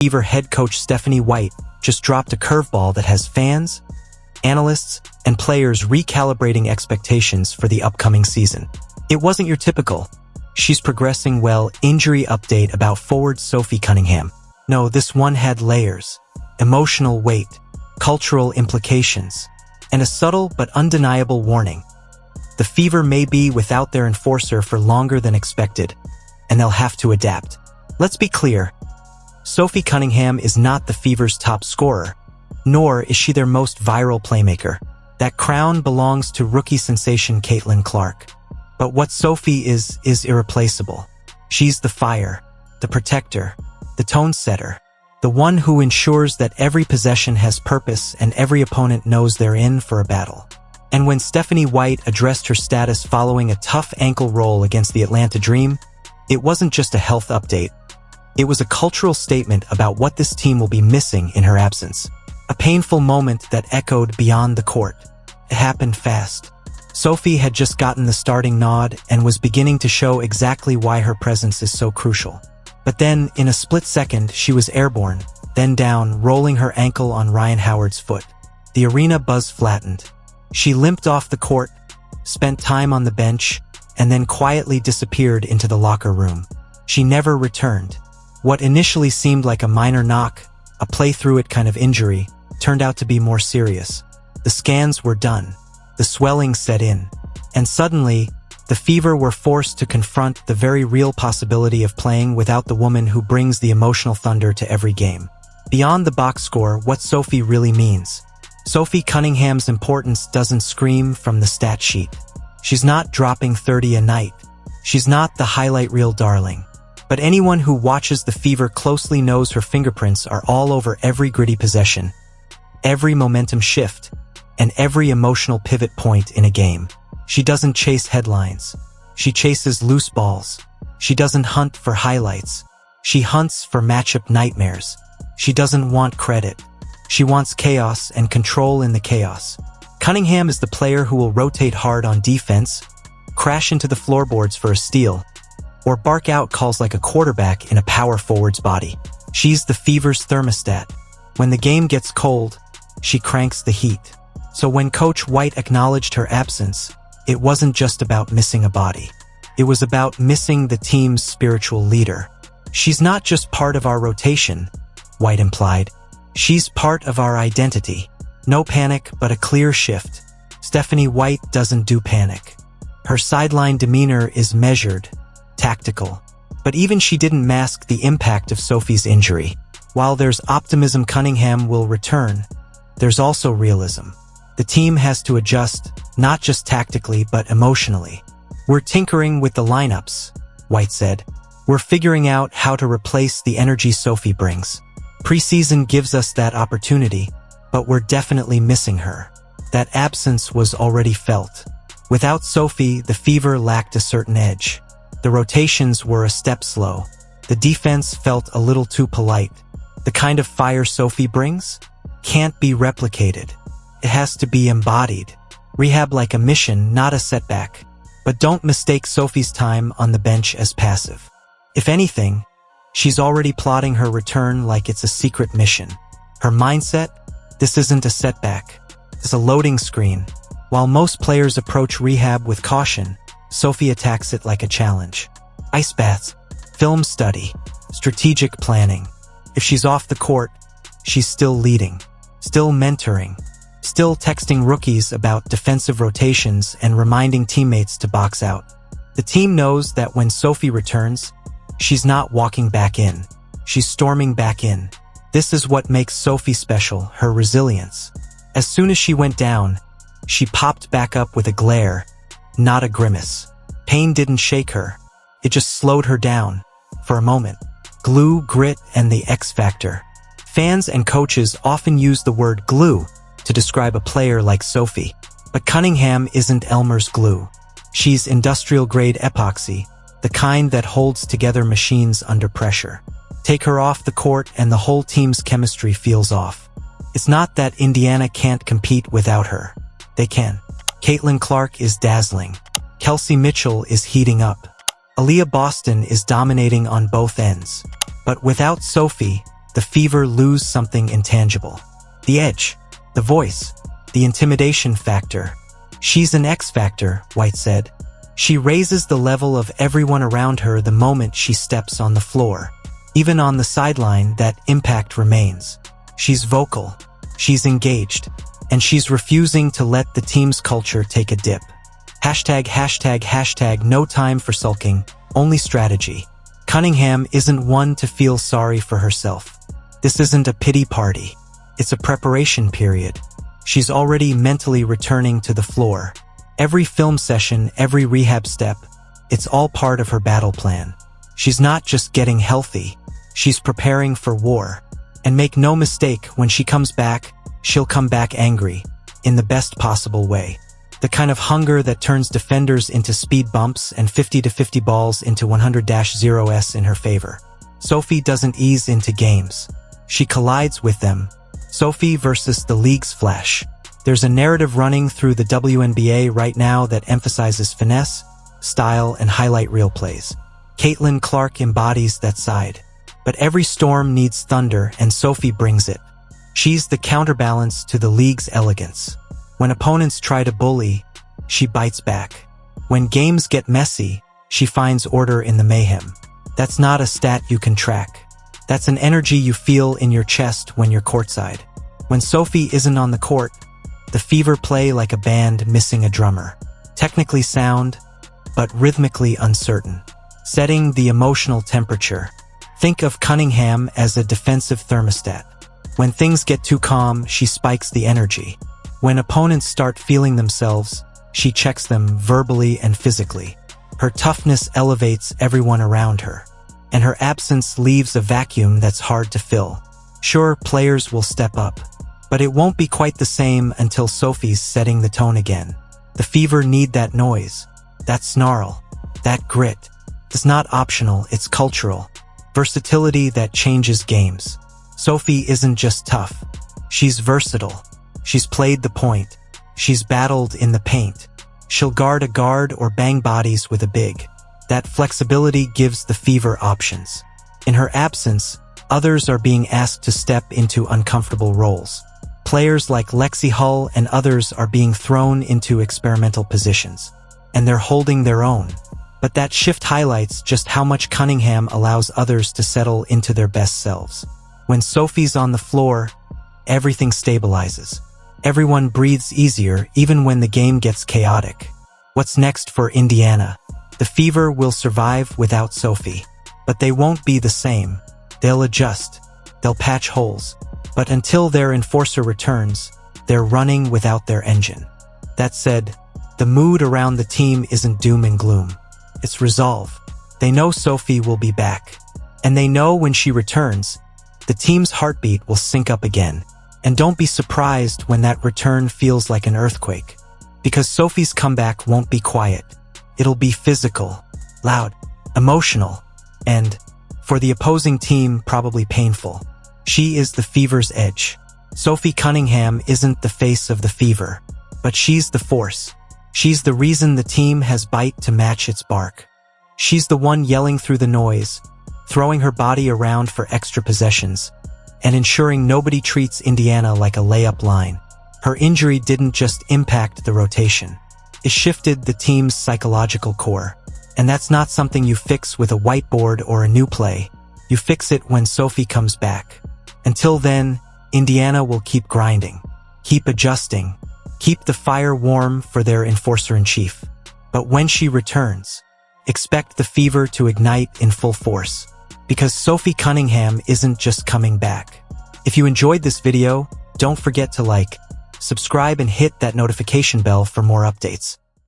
Fever head coach Stephanie White just dropped a curveball that has fans, analysts, and players recalibrating expectations for the upcoming season. It wasn't your typical, "She's progressing well" injury update about forward Sophie Cunningham. No, this one had layers, emotional weight, cultural implications, and a subtle but undeniable warning. The Fever may be without their enforcer for longer than expected, and they'll have to adapt. Let's be clear, Sophie Cunningham is not the Fever's top scorer, nor is she their most viral playmaker. That crown belongs to rookie sensation Caitlin Clark. But what Sophie is irreplaceable. She's the fire, the protector, the tone setter, the one who ensures that every possession has purpose and every opponent knows they're in for a battle. And when Stephanie White addressed her status following a tough ankle roll against the Atlanta Dream, it wasn't just a health update. It was a cultural statement about what this team will be missing in her absence. A painful moment that echoed beyond the court. It happened fast. Sophie had just gotten the starting nod and was beginning to show exactly why her presence is so crucial. But then, in a split second, she was airborne, then down, rolling her ankle on Ryan Howard's foot. The arena buzz flattened. She limped off the court, spent time on the bench, and then quietly disappeared into the locker room. She never returned. What initially seemed like a minor knock, a play-through-it kind of injury, turned out to be more serious. The scans were done. The swelling set in. And suddenly, the Fever were forced to confront the very real possibility of playing without the woman who brings the emotional thunder to every game. Beyond the box score, what Sophie really means. Sophie Cunningham's importance doesn't scream from the stat sheet. She's not dropping 30 a night. She's not the highlight reel darling. But anyone who watches the Fever closely knows her fingerprints are all over every gritty possession, every momentum shift, and every emotional pivot point in a game. She doesn't chase headlines. She chases loose balls. She doesn't hunt for highlights. She hunts for matchup nightmares. She doesn't want credit. She wants chaos and control in the chaos. Cunningham is the player who will rotate hard on defense, crash into the floorboards for a steal, or bark out calls like a quarterback in a power forward's body. She's the Fever's thermostat. When the game gets cold, she cranks the heat. So when Coach White acknowledged her absence, it wasn't just about missing a body. It was about missing the team's spiritual leader. "She's not just part of our rotation," White implied. "She's part of our identity. No panic, but a clear shift." Stephanie White doesn't do panic. Her sideline demeanor is measured, tactical. But even she didn't mask the impact of Sophie's injury. While there's optimism Cunningham will return, there's also realism. The team has to adjust, not just tactically but emotionally. "We're tinkering with the lineups," White said. "We're figuring out how to replace the energy Sophie brings. Preseason gives us that opportunity, but we're definitely missing her." That absence was already felt. Without Sophie, the Fever lacked a certain edge. The rotations were a step slow. The defense felt a little too polite. The kind of fire Sophie brings can't be replicated. It has to be embodied. Rehab like a mission, not a setback. But don't mistake Sophie's time on the bench as passive. If anything, she's already plotting her return like it's a secret mission. Her mindset? This isn't a setback. It's a loading screen. While most players approach rehab with caution, Sophie attacks it like a challenge. Ice baths, film study, strategic planning. If she's off the court, she's still leading, still mentoring, still texting rookies about defensive rotations and reminding teammates to box out. The team knows that when Sophie returns, she's not walking back in. She's storming back in. This is what makes Sophie special, her resilience. As soon as she went down, she popped back up with a glare, not a grimace. Pain didn't shake her. It just slowed her down. For a moment. Glue, grit, and the X factor. Fans and coaches often use the word glue to describe a player like Sophie. But Cunningham isn't Elmer's glue. She's industrial-grade epoxy, the kind that holds together machines under pressure. Take her off the court and the whole team's chemistry feels off. It's not that Indiana can't compete without her. They can. Caitlin Clark is dazzling. Kelsey Mitchell is heating up. Aaliyah Boston is dominating on both ends. But without Sophie, the Fever lose something intangible. The edge, the voice, the intimidation factor. She's an X factor, White said. She raises the level of everyone around her the moment she steps on the floor. Even on the sideline, that impact remains. She's vocal, she's engaged, and she's refusing to let the team's culture take a dip. ####, no time for sulking, only strategy. Cunningham isn't one to feel sorry for herself. This isn't a pity party. It's a preparation period. She's already mentally returning to the floor. Every film session, every rehab step, it's all part of her battle plan. She's not just getting healthy, she's preparing for war. And make no mistake, when she comes back, she'll come back angry, in the best possible way. The kind of hunger that turns defenders into speed bumps and 50-50 balls into 100-0s in her favor. Sophie doesn't ease into games. She collides with them. Sophie versus the league's flash. There's a narrative running through the WNBA right now that emphasizes finesse, style, and highlight reel plays. Caitlin Clark embodies that side. But every storm needs thunder, and Sophie brings it. She's the counterbalance to the league's elegance. When opponents try to bully, she bites back. When games get messy, she finds order in the mayhem. That's not a stat you can track. That's an energy you feel in your chest when you're courtside. When Sophie isn't on the court, the Fever play like a band missing a drummer. Technically sound, but rhythmically uncertain. Setting the emotional temperature. Think of Cunningham as a defensive thermostat. When things get too calm, she spikes the energy. When opponents start feeling themselves, she checks them verbally and physically. Her toughness elevates everyone around her. And her absence leaves a vacuum that's hard to fill. Sure, players will step up, but it won't be quite the same until Sophie's setting the tone again. The Fever need that noise, that snarl, that grit. It's not optional, it's cultural. Versatility that changes games. Sophie isn't just tough. She's versatile. She's played the point. She's battled in the paint. She'll guard a guard or bang bodies with a big. That flexibility gives the Fever options. In her absence, others are being asked to step into uncomfortable roles. Players like Lexi Hull and others are being thrown into experimental positions. And they're holding their own. But that shift highlights just how much Cunningham allows others to settle into their best selves. When Sophie's on the floor, everything stabilizes. Everyone breathes easier even when the game gets chaotic. What's next for Indiana? The Fever will survive without Sophie. But they won't be the same. They'll adjust. They'll patch holes. But until their enforcer returns, they're running without their engine. That said, the mood around the team isn't doom and gloom. It's resolve. They know Sophie will be back. And they know when she returns, the team's heartbeat will sync up again. And don't be surprised when that return feels like an earthquake. Because Sophie's comeback won't be quiet. It'll be physical, loud, emotional, and, for the opposing team, probably painful. She is the Fever's edge. Sophie Cunningham isn't the face of the Fever, but she's the force. She's the reason the team has bite to match its bark. She's the one yelling through the noise, throwing her body around for extra possessions, and ensuring nobody treats Indiana like a layup line. Her injury didn't just impact the rotation. It shifted the team's psychological core. And that's not something you fix with a whiteboard or a new play. You fix it when Sophie comes back. Until then, Indiana will keep grinding, keep adjusting, keep the fire warm for their enforcer-in-chief. But when she returns, expect the Fever to ignite in full force. Because Sophie Cunningham isn't just coming back. If you enjoyed this video, don't forget to like, subscribe, and hit that notification bell for more updates.